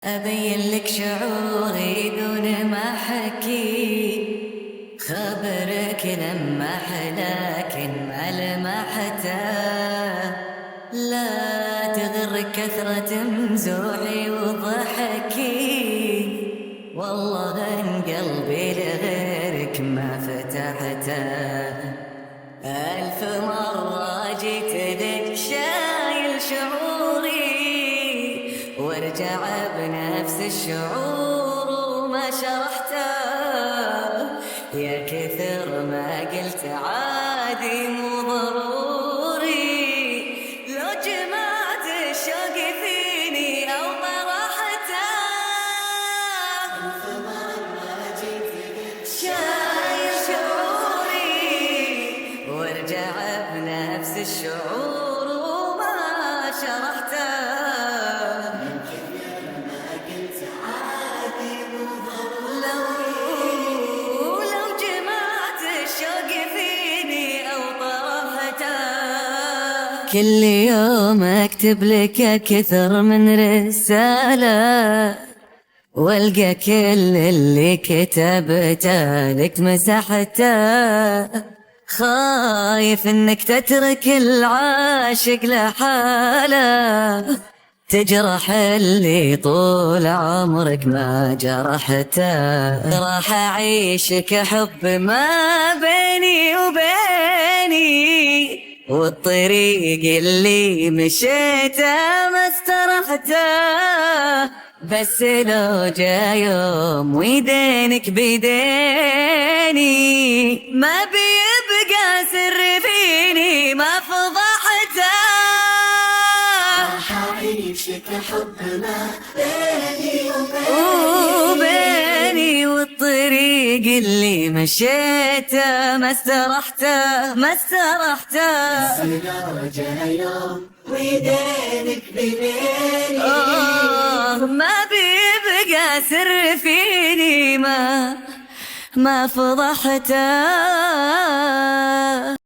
أبين لك شعوري دون ما أحكي، خبرك لما لكن ما لمحته. لا تغرك كثرة مزوحي وضحكي، والله إن قلبي لغيرك ما فتحته. ألف مرة جيت لك شايل شعوري، وارجع بنفس الشعور وما شرحته. يا كثر ما قلت عادي مو ضروري، لو جمعت الشوق فيني أو طرحته. ألف مرة جيت لك شايل شعوري، وارجع بنفس الشعور وما شرحته. كل يوم اكتب لك كثر من رسالة، والقى كل اللي كتبته لك مسحته. خايف انك تترك العاشق لحاله، تجرح اللي طول عمرك ما جرحته. راح اعيشك حب ما بيني وبيني، والطريق اللي مشيته ما استرحته. بس لو جا يوم ويدينك بيديني، ما بيبقى سر فيني ما فضحته. راح اعيشك حب ما بيني وبيني، والطريق اللي مشيته ما استرحته ما استرحته. بس لو جا يوم ويدينك بيديني، ما بيبقى سر فيني ما فضحته.